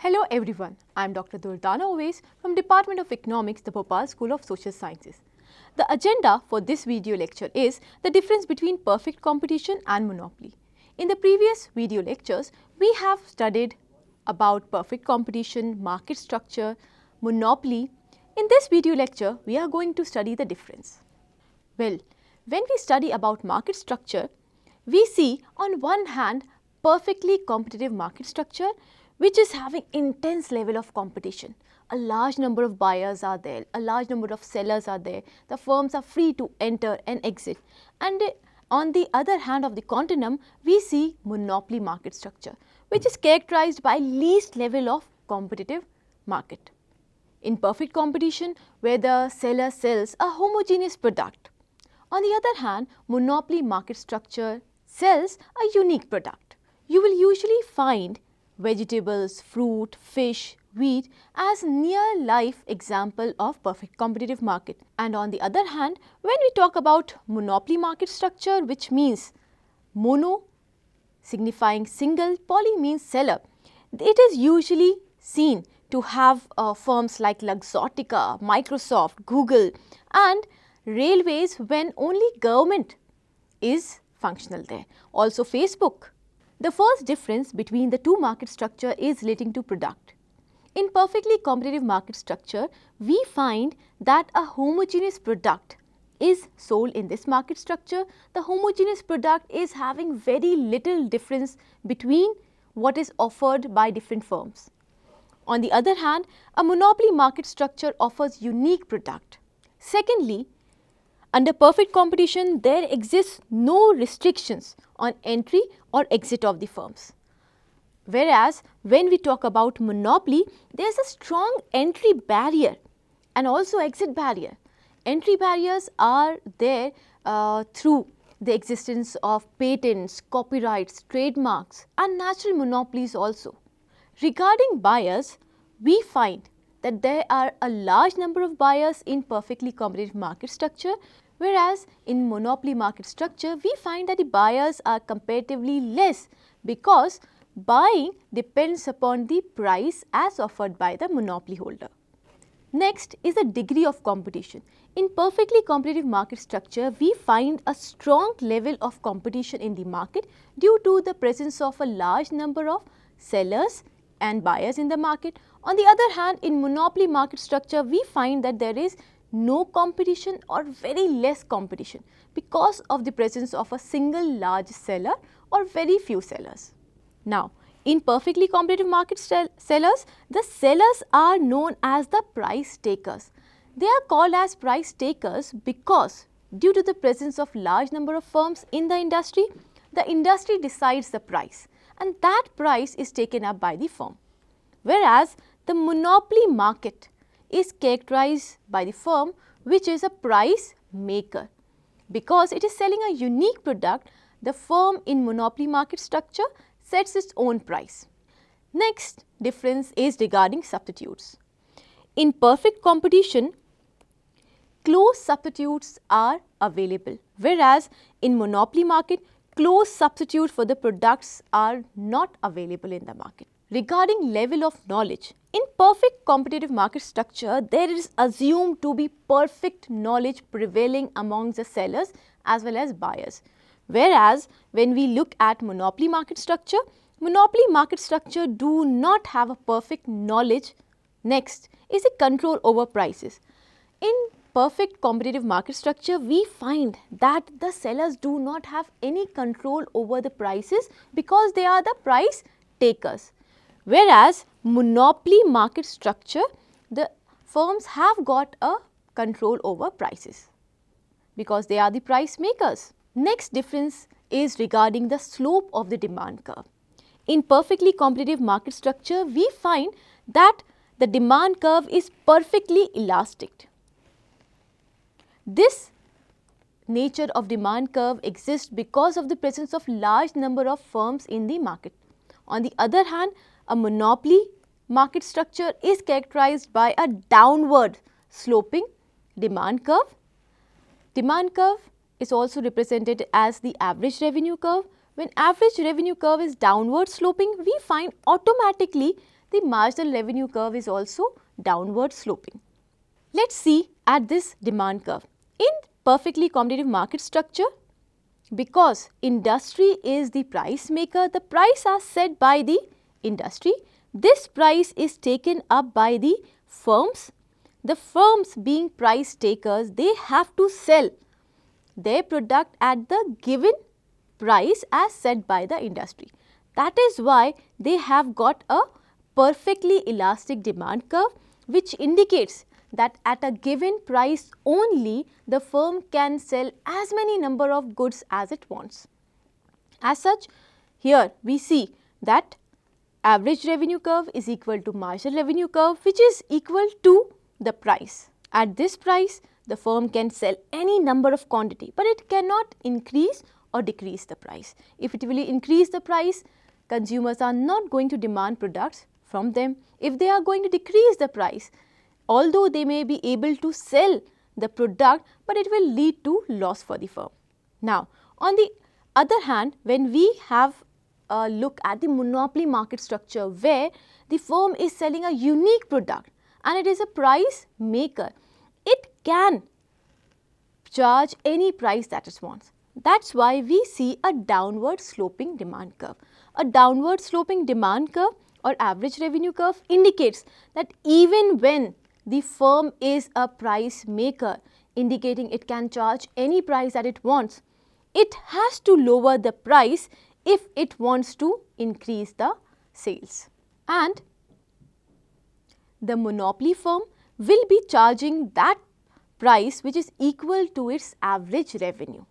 Hello everyone, I am Dr. Durdana Oways from Department of Economics, the Bhopal School of Social Sciences. The agenda for this video lecture is the difference between perfect competition and monopoly. In the previous video lectures, we have studied about perfect competition, market structure, monopoly. In this video lecture, we are going to study the difference. Well, when we study about market structure, we see on one hand perfectly competitive market structure which is having intense level of competition. A large number of buyers are there, a large number of sellers are there, the firms are free to enter and exit. And on the other hand of the continuum, we see monopoly market structure which is characterized by least level of competitive market. In perfect competition, where the seller sells a homogeneous product. On the other hand, monopoly market structure sells a unique product. You will usually find vegetables, fruit, fish, wheat as near life example of perfect competitive market. And on the other hand, when we talk about monopoly market structure, which means mono signifying single, poly means seller, it is usually seen to have firms like Luxottica, Microsoft, Google and railways when only government is functional there. Also Facebook. The first difference between the two market structure is relating to product. In perfectly competitive market structure, we find that a homogeneous product is sold in this market structure. The homogeneous product is having very little difference between what is offered by different firms. On the other hand, a monopoly market structure offers unique product. Secondly, under perfect competition, there exists no restrictions on entry or exit of the firms. Whereas, when we talk about monopoly, there is a strong entry barrier and also exit barrier. Entry barriers are there through the existence of patents, copyrights, trademarks and natural monopolies also. Regarding buyers, we find that there are a large number of buyers in perfectly competitive market structure, whereas in monopoly market structure, we find that the buyers are comparatively less because buying depends upon the price as offered by the monopoly holder. Next is the degree of competition. In perfectly competitive market structure, we find a strong level of competition in the market due to the presence of a large number of sellers and buyers in the market. On the other hand, in monopoly market structure, we find that there is no competition or very less competition because of the presence of a single large seller or very few sellers. Now, in perfectly competitive market sellers, the sellers are known as the price takers. They are called as price takers because due to the presence of large number of firms in the industry decides the price and that price is taken up by the firm. Whereas, the monopoly market is characterized by the firm which is a price maker. Because it is selling a unique product, the firm in monopoly market structure sets its own price. Next difference is regarding substitutes. In perfect competition, closed substitutes are available, whereas in monopoly market, closed substitutes for the products are not available in the market. Regarding level of knowledge, in perfect competitive market structure, there is assumed to be perfect knowledge prevailing amongst the sellers as well as buyers. Whereas, when we look at monopoly market structure do not have a perfect knowledge. Next is the control over prices. In perfect competitive market structure, we find that the sellers do not have any control over the prices because they are the price takers. Whereas, monopoly market structure, the firms have got a control over prices because they are the price makers. Next difference is regarding the slope of the demand curve. In perfectly competitive market structure, we find that the demand curve is perfectly elastic. This nature of demand curve exists because of the presence of large number of firms in the market. On the other hand, a monopoly market structure is characterized by a downward sloping demand curve. Demand curve is also represented as the average revenue curve. When average revenue curve is downward sloping, we find automatically the marginal revenue curve is also downward sloping. Let's see at this demand curve. In perfectly competitive market structure, because industry is the price maker, the price are set by the industry. This price is taken up by the firms. The firms being price takers, they have to sell their product at the given price as set by the industry. That is why they have got a perfectly elastic demand curve, which indicates that at a given price only the firm can sell as many number of goods as it wants. As such, here we see that average revenue curve is equal to marginal revenue curve, which is equal to the price. At this price, the firm can sell any number of quantity, but it cannot increase or decrease the price. If it will increase the price, consumers are not going to demand products from them. If they are going to decrease the price, although they may be able to sell the product, but it will lead to loss for the firm. Now, on the other hand, when we have a look at the monopoly market structure where the firm is selling a unique product and it is a price maker, it can charge any price that it wants. That's why we see a downward sloping demand curve. A downward sloping demand curve or average revenue curve indicates that even when the firm is a price maker, indicating it can charge any price that it wants, it has to lower the price if it wants to increase the sales. And the monopoly firm will be charging that price which is equal to its average revenue.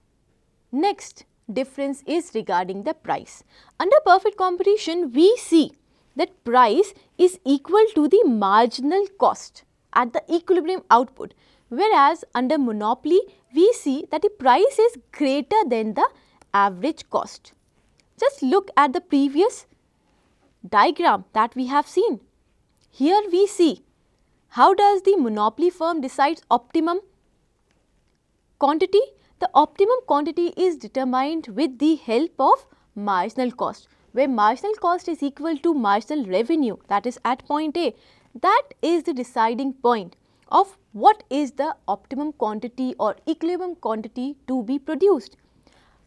Next difference is regarding the price. Under perfect competition, we see that price is equal to the marginal cost at the equilibrium output, whereas under monopoly, we see that the price is greater than the average cost. Just look at the previous diagram that we have seen. Here we see how does the monopoly firm decides optimum quantity. The optimum quantity is determined with the help of marginal cost, where marginal cost is equal to marginal revenue, that is at point A. That is the deciding point of what is the optimum quantity or equilibrium quantity to be produced.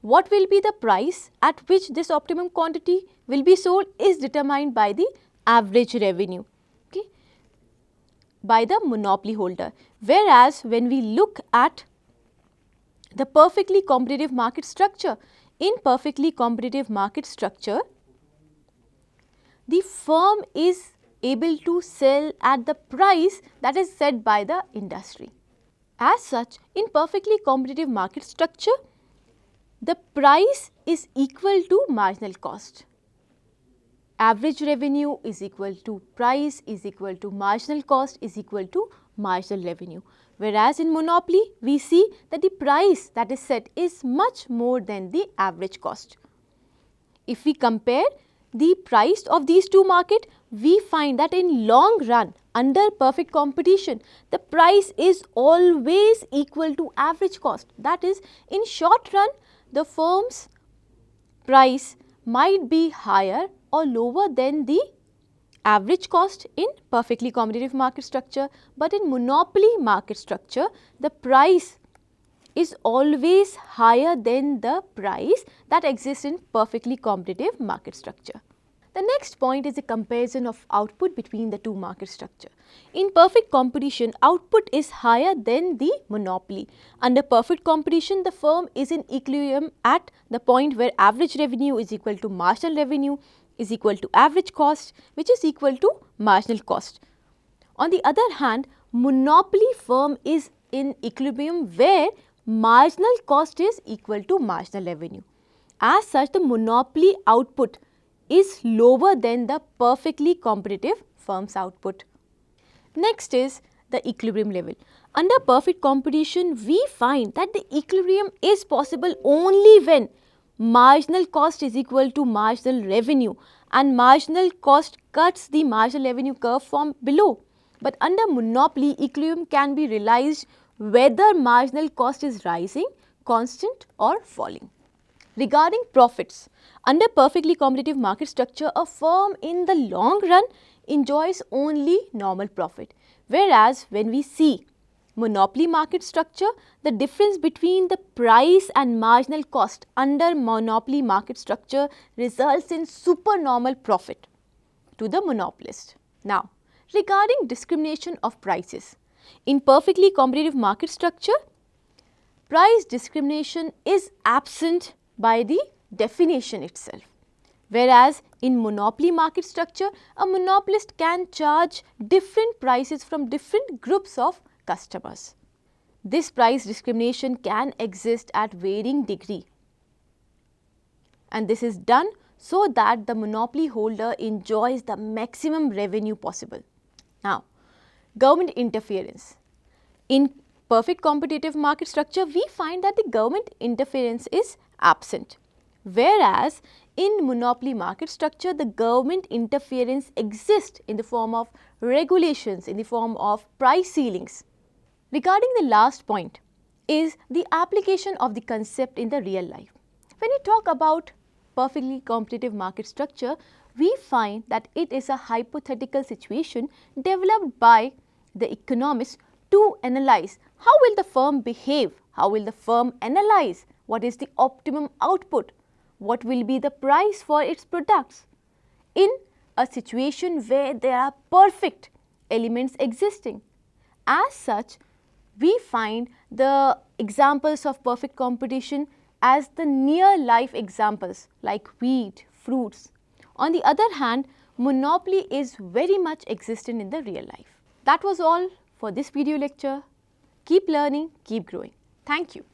What will be the price at which this optimum quantity will be sold is determined by the average revenue, okay, by the monopoly holder. Whereas when we look at the perfectly competitive market structure, in perfectly competitive market structure, the firm is able to sell at the price that is set by the industry. As such, in perfectly competitive market structure, the price is equal to marginal cost. Average revenue is equal to price is equal to marginal cost is equal to marginal revenue. Whereas in monopoly, we see that the price that is set is much more than the average cost. If we compare the price of these two markets, we find that in long run, under perfect competition, the price is always equal to average cost. That is, in short run, the firm's price might be higher or lower than the average cost in perfectly competitive market structure, but in monopoly market structure, the price is always higher than the price that exists in perfectly competitive market structure. The next point is a comparison of output between the two market structure. In perfect competition, output is higher than the monopoly. Under perfect competition, the firm is in equilibrium at the point where average revenue is equal to marginal revenue is equal to average cost, which is equal to marginal cost. On the other hand, monopoly firm is in equilibrium where marginal cost is equal to marginal revenue. As such, the monopoly output is lower than the perfectly competitive firm's output. Next is the equilibrium level. Under perfect competition, we find that the equilibrium is possible only when marginal cost is equal to marginal revenue and marginal cost cuts the marginal revenue curve from below. But under monopoly, equilibrium can be realized whether marginal cost is rising, constant or falling. Regarding profits, under perfectly competitive market structure, a firm in the long run enjoys only normal profit. Whereas when we see monopoly market structure, the difference between the price and marginal cost under monopoly market structure results in supernormal profit to the monopolist. Now, regarding discrimination of prices, in perfectly competitive market structure, price discrimination is absent by the definition itself. Whereas in monopoly market structure, a monopolist can charge different prices from different groups of customers. This price discrimination can exist at varying degree, and this is done so that the monopoly holder enjoys the maximum revenue possible. Now, government interference. In perfect competitive market structure, we find that the government interference is absent. Whereas in monopoly market structure, the government interference exists in the form of regulations, in the form of price ceilings. Regarding the last point is the application of the concept in the real life. When we talk about perfectly competitive market structure, we find that it is a hypothetical situation developed by the economists to analyze how will the firm behave, how will the firm analyze what is the optimum output, what will be the price for its products in a situation where there are perfect elements existing. As such, we find the examples of perfect competition as the near life examples like wheat, fruits. On the other hand, monopoly is very much existent in the real life. That was all for this video lecture. Keep learning, keep growing. Thank you.